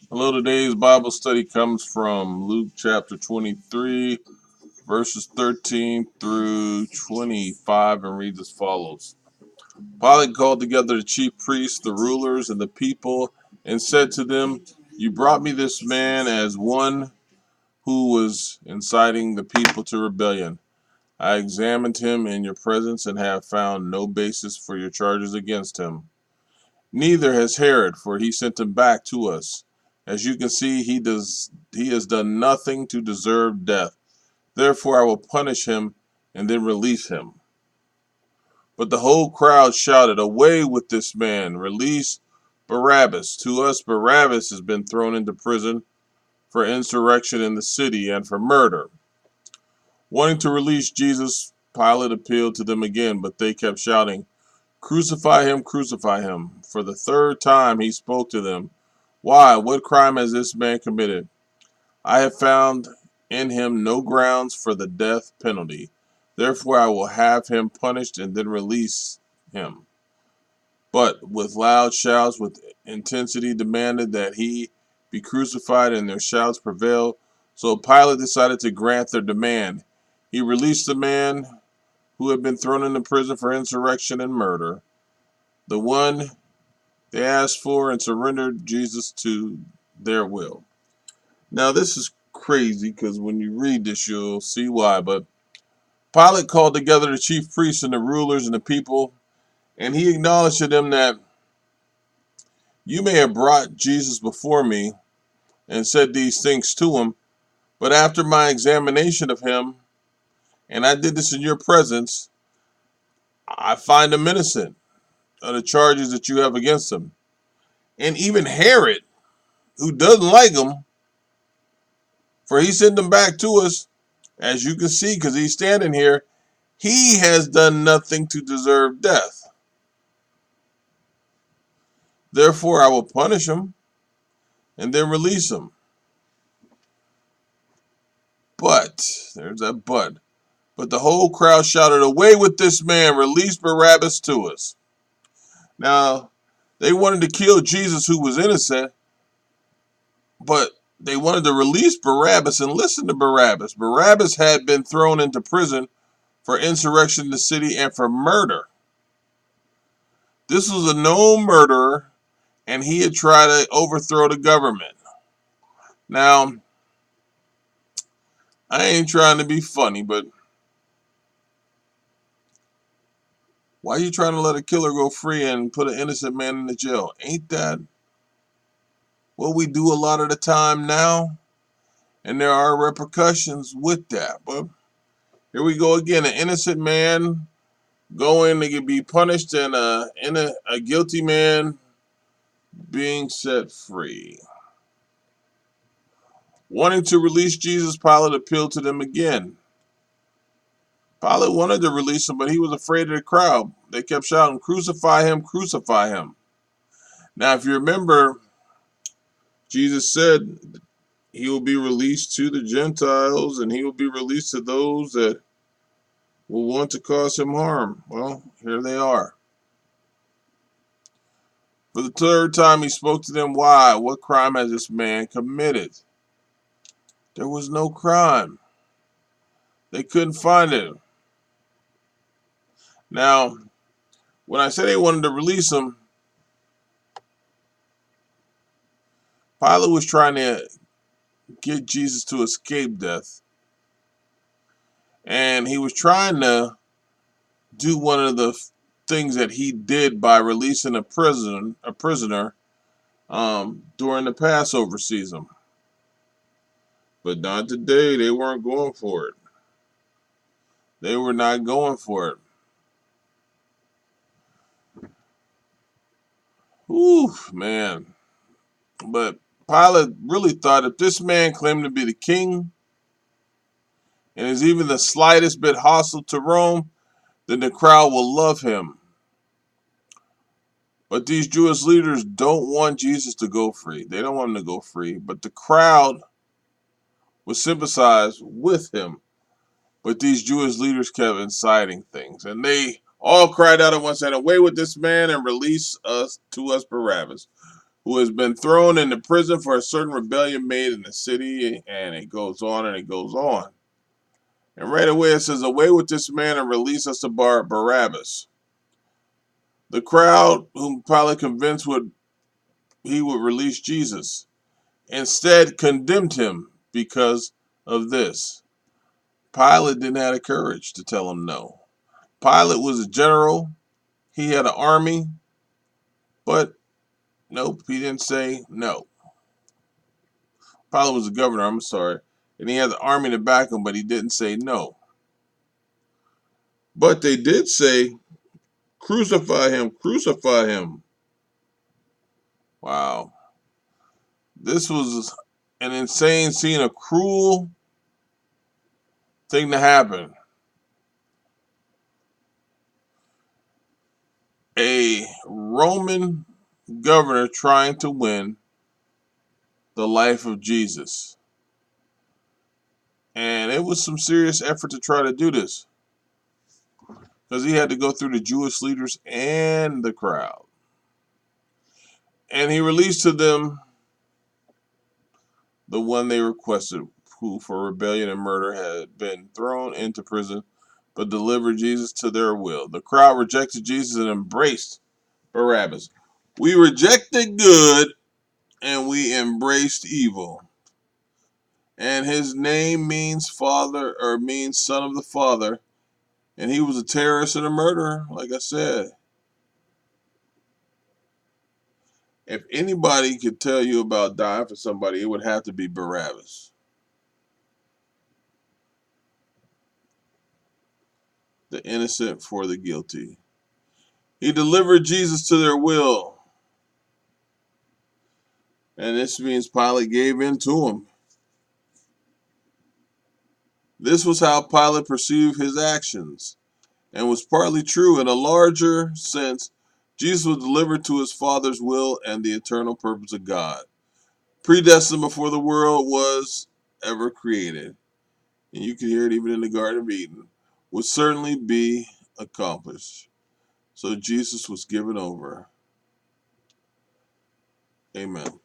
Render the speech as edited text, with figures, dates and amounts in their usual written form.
Hello, today's Bible study comes from Luke chapter 23, verses 13 through 25, and reads as follows. Pilate called together the chief priests, the rulers, and the people, and said to them, "You brought me this man as one who was inciting the people to rebellion. I examined him in your presence and have found no basis for your charges against him. Neither has Herod, for he sent him back to us. As you can see, he has done nothing to deserve death. Therefore I will punish him and then release him." But the whole crowd shouted, "Away with this man! Release Barabbas! To us Barabbas has been thrown into prison for insurrection in the city and for murder." Wanting to release Jesus, Pilate appealed to them again, but they kept shouting, "Crucify him, crucify him." For the third time he spoke to them. "Why? What crime has this man committed? I have found in him no grounds for the death penalty. Therefore I will have him punished and then release him." But with loud shouts, with intensity, demanded that he be crucified, and their shouts prevailed. So Pilate decided to grant their demand. He released the man who had been thrown into prison for insurrection and murder, the one they asked for, and surrendered Jesus to their will. Now, this is crazy because when you read this, you'll see why. But Pilate called together the chief priests and the rulers and the people, and he acknowledged to them that you may have brought Jesus before me and said these things to him, but after my examination of him, and I did this in your presence, I find him innocent of the charges that you have against him. And even Herod, who doesn't like him, for he sent him back to us, as you can see, because he's standing here, he has done nothing to deserve death. Therefore, I will punish him and then release him. But, there's that but. But the whole crowd shouted, "Away with this man, release Barabbas to us." Now, they wanted to kill Jesus, who was innocent, but they wanted to release Barabbas. And listen to Barabbas. Barabbas had been thrown into prison for insurrection in the city and for murder. This was a known murderer, and he had tried to overthrow the government. Now, I ain't trying to be funny, but why are you trying to let a killer go free and put an innocent man in the jail? Ain't that what we do a lot of the time now? And there are repercussions with that. But here we go again. An innocent man going to be punished, and a guilty man being set free. Wanting to release Jesus, Pilate appealed to them again. Pilate wanted to release him, but he was afraid of the crowd. They kept shouting, "Crucify him, crucify him." Now, if you remember, Jesus said he will be released to the Gentiles, and he will be released to those that will want to cause him harm. Well, here they are. For the third time he spoke to them. "Why? What crime has this man committed?" There was no crime. They couldn't find it. Now, when I said they wanted to release him, Pilate was trying to get Jesus to escape death. And he was trying to do one of the things that he did by releasing a prisoner during the Passover season. But not today. They weren't going for it. They were not going for it. Ooh, man. But Pilate really thought if this man claimed to be the king and is even the slightest bit hostile to Rome, then the crowd will love him. But these Jewish leaders don't want Jesus to go free. They don't want him to go free. But the crowd would sympathize with him. But these Jewish leaders kept inciting things. And they all cried out at once, saying, "Away with this man and release us to us Barabbas." who has been thrown into prison for a certain rebellion made in the city, and it goes on and it goes on. And right away it says, away with this man and release us to Barabbas. The crowd, whom Pilate convinced he would release Jesus, instead condemned him because of this. Pilate didn't have the courage to tell him no. Pilate was a general. He had an army, but nope, he didn't say no. Pilate was a governor, I'm sorry. And he had the army to back him, but he didn't say no. But they did say, crucify him, crucify him. Wow. This was an insane scene, a cruel thing to happen. A Roman governor trying to win the life of Jesus. And it was some serious effort to try to do this, because he had to go through the Jewish leaders and the crowd. And he released to them the one they requested, who for rebellion and murder had been thrown into prison, but delivered Jesus to their will. The crowd rejected Jesus and embraced Barabbas. We rejected good and we embraced evil. And his name means father, or means son of the father. And he was a terrorist and a murderer, like I said. If anybody could tell you about dying for somebody, it would have to be Barabbas. The innocent for the guilty. He delivered Jesus to their will. And this means Pilate gave in to him. This was how Pilate perceived his actions, and was partly true. In a larger sense, Jesus was delivered to his Father's will and the eternal purpose of God, predestined before the world was ever created. And you can hear it even in the Garden of Eden, would certainly be accomplished. So Jesus was given over. Amen.